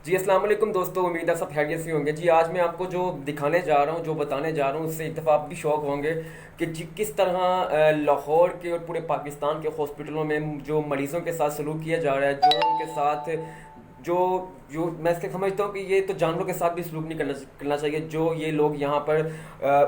जी अस्सलाम वालेकुम दोस्तों, उम्मीद है सब खैरियत से होंगे। जी आज मैं आपको जो दिखाने जा रहा हूँ, जो बताने जा रहा हूँ, उससे एक दफ़ा आप भी शौक होंगे कि जी किस तरह लाहौर के और पूरे पाकिस्तान के हॉस्पिटलों में जो मरीज़ों के साथ सलूक किया जा रहा है, जो उनके साथ जो जो मैं इसके समझता हूँ कि ये तो जानवरों के साथ भी सलूक नहीं करना चाहिए। जो ये लोग यहाँ पर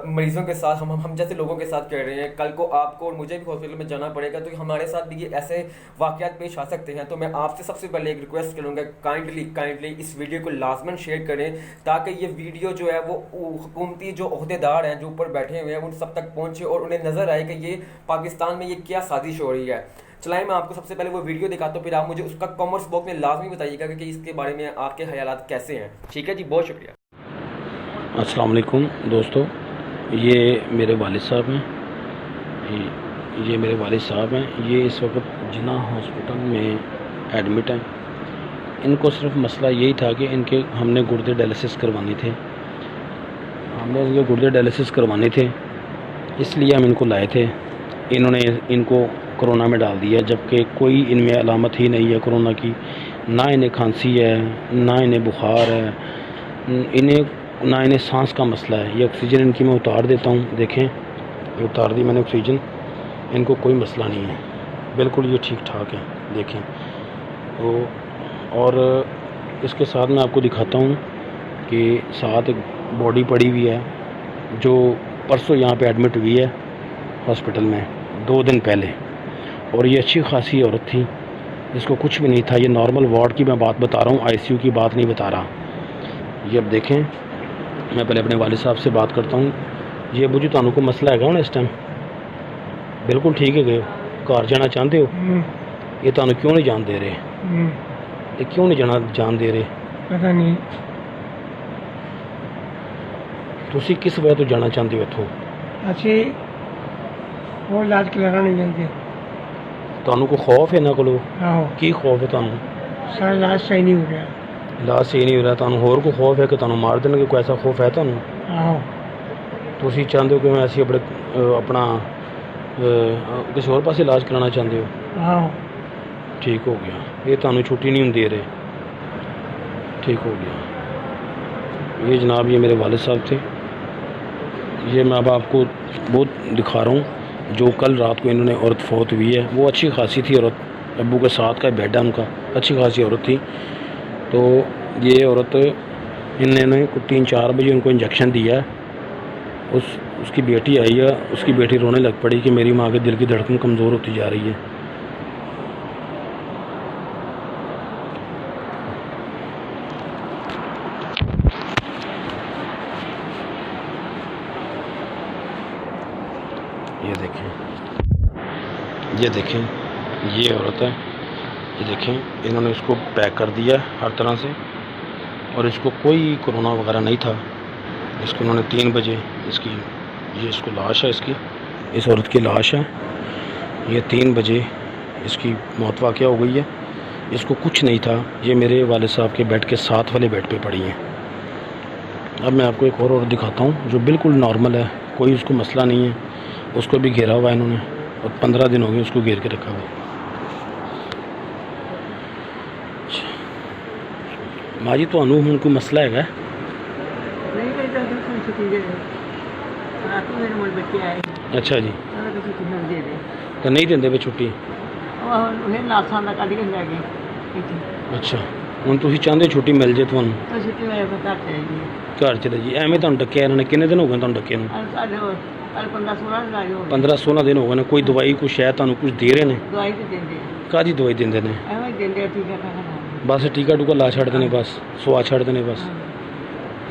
मरीजों के साथ हम जैसे लोगों के साथ कर रहे हैं, कल को आपको और मुझे भी हॉस्पिटल में जाना पड़ेगा तो हमारे साथ भी ये ऐसे वाकयात पेश आ सकते हैं। तो मैं आपसे सबसे पहले एक रिक्वेस्ट करूँगा, काइंडली काइंडली इस वीडियो को लाजमन शेयर करें ताकि ये वीडियो जो है वो हुकूमती जो अहदेदार हैं जो ऊपर बैठे हुए हैं उन सब तक पहुँचे और उन्हें नज़र आए कि ये पाकिस्तान में ये क्या साजिश हो रही है। चलाएं, मैं आपको सबसे पहले वो वीडियो दिखाता हूँ, फिर आप मुझे उसका कमेंट्स बॉक्स में लाजमी बताइएगा कि इसके बारे में आपके ख्यालात कैसे हैं। ठीक है जी, बहुत शुक्रिया। अस्सलाम वालेकुम दोस्तों, ये मेरे वालिद साहब हैं। ये मेरे वालिद साहब हैं। ये इस वक्त जिन्ना हॉस्पिटल में एडमिट हैं। इनको सिर्फ मसला यही था कि हमने गुर्दे डायलिसिस करवाने थे। इसलिए हम इनको लाए थे। इन्होंने इनको कोरोना में डाल दिया, जबकि कोई इनमें अलामत ही नहीं है कोरोना की। ना इन्हें खांसी है, ना इन्हें बुखार है, ना इन्हें सांस का मसला है। ये ऑक्सीजन इनकी मैं उतार देता हूँ, देखें ये उतार दी मैंने ऑक्सीजन। इनको कोई मसला नहीं है, बिल्कुल ये ठीक ठाक है, देखें। तो और इसके साथ मैं आपको दिखाता हूँ कि साथ एक बॉडी पड़ी हुई है जो परसों यहाँ पे एडमिट हुई है हॉस्पिटल में 2 दिन पहले। और ये अच्छी खासी औरत थी, इसको कुछ भी नहीं था। ये नॉर्मल वार्ड की मैं बात बता रहा हूँ, आईसीयू की बात नहीं बता रहा। ये अब देखें, मैं पहले अपने वालिद साहब से बात करता हूँ। ये बुझी तुहानू को मसला है ना इस टाइम? बिल्कुल ठीक है, गए घर जाना चाहते हो? ये तुहानू क्यों नहीं जान दे रहे? ये क्यों नहीं जान दे रहे? पता नहीं। तुसी किस वजह तो जाना चाहते हो इत्थों? अच्छे वो इलाज कराना नहीं चाहते। तुहानू को खौफ है इन्हां कोलों? आहो, की खौफ है तुहानू? सारा इलाज सही नहीं हो रहा। इलाज सही नहीं हो रहा, तुहानू होर को खौफ है कि तुहानू मार देंगे? कोई ऐसा खौफ है तुहानू? आहो, तुसी चाहते हो कि मैं ऐसी अपना किसी और पास इलाज कराना चाहते हो? आहो, ठीक हो गया, ये तुहानू छुट्टी नहीं दे रहे, ठीक हो गया। ये जनाब ये मेरे वालिद साहब थे। ये मैं अब आपको बहुत दिखा रहा हूँ जो कल रात को इन्होंने औरत फौत हुई है। वो अच्छी खासी थी औरत, अब्बू के साथ का बेड है उनका, अच्छी खासी औरत थी। तो ये औरत इन्होंने 3-4 बजे उनको इंजेक्शन दिया है। उसकी बेटी आई है, उसकी बेटी रोने लग पड़ी कि मेरी माँ के दिल की धड़कन कमज़ोर होती जा रही है। ये देखें, ये औरत है। ये देखें, इन्होंने इसको पैक कर दिया हर तरह से और इसको कोई कोरोना वगैरह नहीं था। इसको उन्होंने 3 बजे ये इसको लाश है, इस औरत की लाश है। ये 3 बजे इसकी मौत वाक़या हो गई है। इसको कुछ नहीं था। ये मेरे वालिद साहब के बेड के साथ वाले बेड पे पड़ी है। अब मैं आपको एक और औरत दिखाता हूँ जो बिल्कुल नॉर्मल है, कोई उसको मसला नहीं है। उसको भी घेरा हुआ है इन्होंने और 15 दिन हो गए उसको घेर के रखा हुआ है। माजी तो अनु हूँ कोई मसला है? नहीं कहीं तो कोई छुट्टी दे दे। रात को मेरे मोल बच्चे आए, अच्छा जी, सारा कुछ छुट्टी मिल दे दे। तो नहीं देंगे वे छुट्टी? और उन्हें नासां दा कढ के ले गए इत्थे। अच्छा, हुण तुसीं चाहते छुट्टी मिल जाए तुहानू? तो छुट्टी मेरे को घर चाहिए। घर चले जी, एवें तुहानू डक्या इन्होंने? कितने दिन हो गए तुहानू डक्या नूं? साढ़े 15-16 दिन आए हो। 15-16 दिन हो गए ने। कोई दवाई कुछ शैद तुहानू कुछ दे रहे हैं? दवाई तो देंगे, काहदी दवाई देंदे ने? एवं देंगे, ठीक है खाना। बस टीका टूका ला छड़ते हैं, बस सुआ छड़ते हैं बस।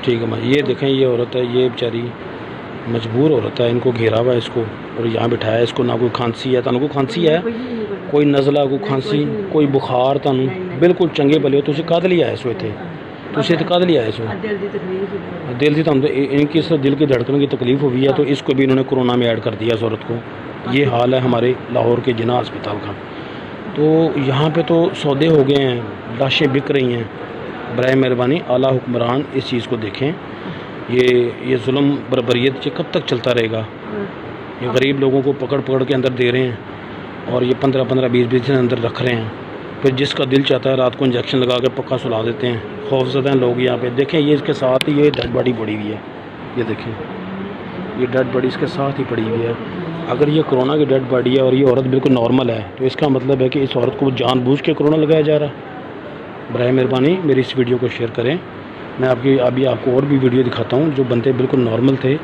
ठीक है माँ, ये देखें ये औरत है, ये बेचारी मजबूर औरत है। इनको घेरा हुआ है इसको और यहाँ बिठाया इसको। ना कोई खांसी है, तुहानू कोई खांसी है? कोई नज़ला, कोई खांसी, कोई बुखार तुहानू? बिल्कुल चंगे भले हो। तुसीं कद लिए आए सो इत्थे? तुसीं इत्थे कद लिए आए सो? दिल की तुहानू इनकी सिर्फ दिल की धड़कन की तकलीफ हुई है, तो इसको भी इन्होंने कोरोना में ऐड कर दिया इस औरत को। ये हाल है हमारे लाहौर के जिन्ना अस्पताल का। तो यहाँ पे तो सौदे हो गए हैं, लाशें बिक रही हैं। बराए मेहरबानी आला हुक्मरान इस चीज़ को देखें। ये जुल्म बर्बरियत ये कब तक चलता रहेगा? ये गरीब लोगों को पकड़ पकड़ के अंदर दे रहे हैं और ये 15-15, 20-20 दिन अंदर रख रहे हैं। फिर जिसका दिल चाहता है रात को इंजेक्शन लगा के पक्का सुला देते हैं। खौफज़दा हैं लोग यहाँ पे। देखें ये इसके साथ ही ये डेड बॉडी पड़ी हुई है, ये देखें ये डेड बॉडी इसके साथ ही पड़ी हुई है। अगर ये कोरोना की डेड बॉडी है और ये औरत बिल्कुल नॉर्मल है तो इसका मतलब है कि इस औरत को जानबूझ के कोरोना लगाया जा रहा है। बराए मेहरबानी मेरी इस वीडियो को शेयर करें। मैं अभी आपको और भी वीडियो दिखाता हूँ जो बंदे बिल्कुल नॉर्मल थे।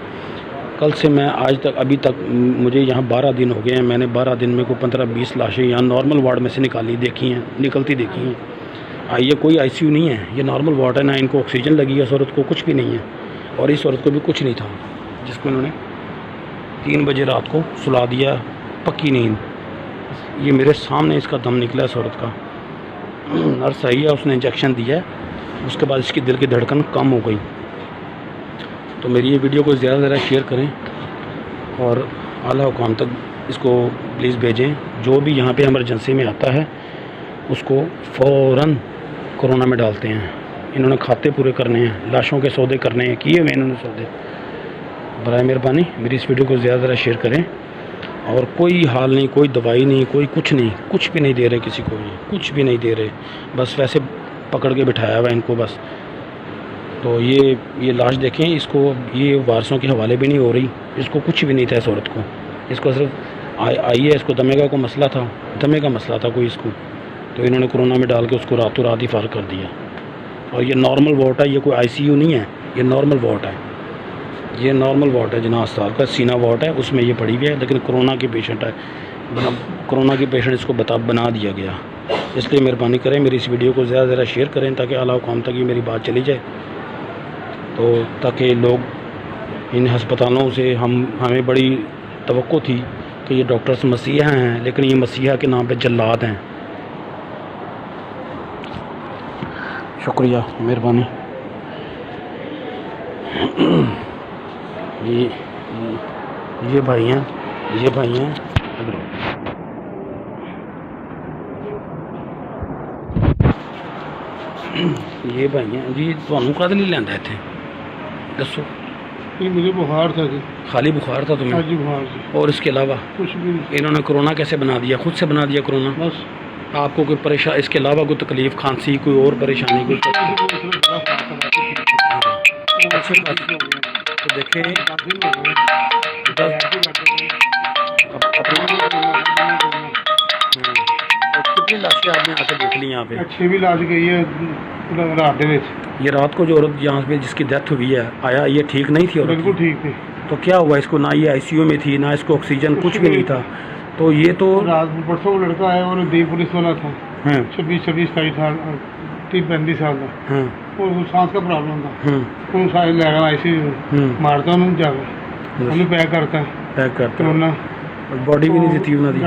कल से मैं आज तक अभी तक मुझे यहाँ 12 दिन हो गए हैं। मैंने 12 दिन में को 15-20 लाशें यहाँ नॉर्मल वार्ड में से देखी हैं, निकलती देखी हैं। ये कोई ICU नहीं है, ये नॉर्मल वार्ड है। ना इनको ऑक्सीजन लगी है, इस औरत को कुछ भी नहीं है। और इस औरत को भी कुछ नहीं था, जिसको इन्होंने 3 बजे रात को सुला दिया, पक्की नींद। ये मेरे सामने इसका दम निकला इस औरत का। नर्स आई है, उसने इंजेक्शन दिया है, उसके बाद इसकी दिल की धड़कन कम हो गई। तो मेरी ये वीडियो को ज़्यादा से ज़्यादा शेयर करें और आला हुकाम तक इसको प्लीज़ भेजें। जो भी यहाँ पे इमरजेंसी में आता है उसको फ़ौरन कोरोना में डालते हैं। इन्होंने खाते पूरे करने हैं, लाशों के सौदे करने हैं, किए हुए इन्होंने सौदे। बराए मेहरबानी मेरी इस वीडियो को ज़्यादा से ज़्यादा शेयर करें। और कोई हाल नहीं, कोई दवाई नहीं, कोई कुछ नहीं, कुछ भी नहीं दे रहे किसी को, कुछ भी नहीं दे रहे, बस वैसे पकड़ के बिठाया हुआ है इनको बस। तो ये लाश देखें, इसको ये वारसों के हवाले भी नहीं हो रही, इसको कुछ भी नहीं था इस औरत को। इसको सिर्फ आई है, इसको दमे का कोई मसला था, दमे का मसला था कोई इसको, तो इन्होंने कोरोना में डाल के उसको रातों रात ही फार कर दिया। और ये नॉर्मल वार्ड है, ये कोई ICU नहीं है, ये नॉर्मल वार्ड है। ये नॉर्मल वार्ड है जना अस्पताल का, सीना वार्ड है, उसमें ये पड़ी हुई है। लेकिन कोरोना की पेशेंट है, कोरोना की पेशेंट इसको बना दिया गया। इसलिए मेहरबानी करें मेरी इस वीडियो को ज़्यादा से ज़्यादा शेयर करें ताकि आला हुकाम तक ये मेरी बात चली जाए, तो ताकि लोग इन हस्पतालों से हमें बड़ी तवक्को थी कि ये डॉक्टर्स मसीहा हैं, लेकिन ये मसीहा के नाम पे जल्लाद हैं। शुक्रिया, मेहरबानी। ये भाई हैं, ये भाई हैं। ये भाई हैं जी, ਤੁਹਾਨੂੰ ਕਦ ਲਈ ਲੈਂਦਾ ਇੱਥੇ ਦੱਸੋ। ये मुझे बुखार था जी। खाली बुखार था तुम्हें? हाँ जी बुखार जी, और इसके अलावा कुछ भी नहीं। इन्होंने कोरोना कैसे बना दिया? खुद से बना दिया कोरोना? बस आपको कोई परेशान इसके अलावा कोई तकलीफ, खांसी, कोई और परेशानी कोई? अच्छी बात। तो देखें कितनी लाशें आपने आके देख ली यहाँ पे? 6 भी लाश गई है रात दे विच। ये रात को जो औरत यहाँ पे जिसकी डेथ हुई है, आया ये ठीक नहीं थी औरत? बिल्कुल ठीक थी। तो क्या हुआ इसको? ना ये ICU में थी, ना इसको ऑक्सीजन, कुछ भी नहीं था। तो ये तो रात परसों लड़का आया और दी पुलिस वाला था, हाँ 26-27 साल 30-35 साल का, हाँ और सांस का प्रॉब्लम था। हाँ उन्होंने सारे लगा ICU मारता उन्होंने जाकर, उन्हें पैक करता पैक करता कोरोना। बॉडी भी नहीं देती उन्होंने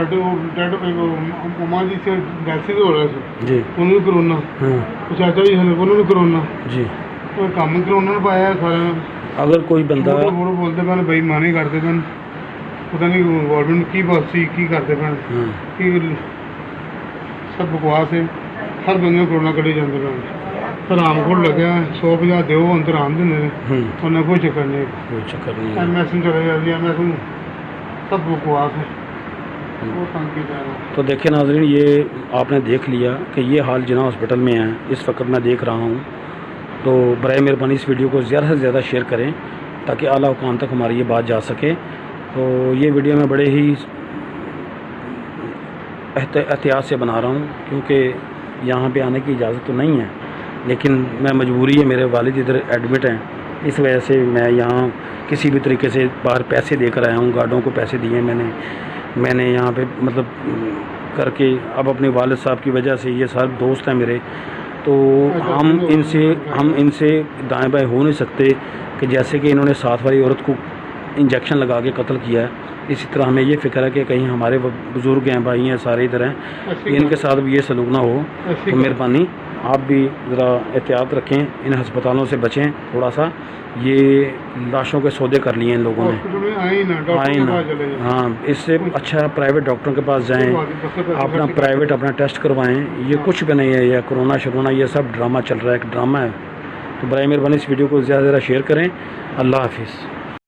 ममा जी से डायलिसिस हो रहा था जी। उन्होंने कोरोना, हाँ चाचा जी हले उन्होंने कोरोना, जी। और काम कोरोना ने पाया सारे। अगर कोई बंदा बोलते पैन बेईमानी करते पैन, पता नहीं गवर्नमेंट की पॉलिसी की करते पैन हाँ कि सब बकवास है। हर बंदे कोरोना कटे जाते पैन, आराम को लगे 150 दो अंदर आम देंगे उन्हें कोई चक्कर नहीं, कोई चक्कर नहीं है। MS चले जाती है, MS सब बकवास है। वो तंग की जा रहा है। तो देखें नाज़रीन, ये आपने देख लिया कि ये हाल जिना हॉस्पिटल में है इस वक्त मैं देख रहा हूँ। तो बराए मेहरबानी इस वीडियो को ज़्यादा से ज़्यादा शेयर करें ताकि आला हुकाम तक हमारी ये बात जा सके। तो ये वीडियो मैं बड़े ही एहतियात से बना रहा हूँ क्योंकि यहाँ पे आने की इजाज़त तो नहीं है, लेकिन मैं मजबूरी है, मेरे वालिद इधर एडमिट हैं, इस वजह से मैं यहाँ किसी भी तरीके से बाहर पैसे देकर आया हूँ। गार्डों को पैसे दिए मैंने यहाँ पे मतलब करके। अब अपने वालिद साहब की वजह से, ये सारे दोस्त हैं मेरे, तो हम इनसे दाएं बाएं हो नहीं सकते कि जैसे कि इन्होंने साथ वाली औरत को इंजेक्शन लगा के कत्ल किया है, इसी तरह हमें ये फ़िक्र है कि कहीं हमारे बुज़ुर्ग हैं, भाई हैं, सारे इधर हैं, इनके साथ भी ये सलूक ना हो। तो मेहरबानी आप भी ज़रा एहतियात रखें, इन हस्पतालों से बचें थोड़ा सा। ये लाशों के सौदे कर लिए इन लोगों ने, आए ना। हाँ, इससे अच्छा प्राइवेट डॉक्टरों के पास जाएं, अपना प्राइवेट अपना टेस्ट करवाएं। ये कुछ भी नहीं है, यह कोरोना शरोना ये सब ड्रामा चल रहा है, एक ड्रामा है। तो बराए मेहरबानी इस वीडियो को ज़्यादा से ज़्यादा शेयर करें। अल्लाह हाफिज़।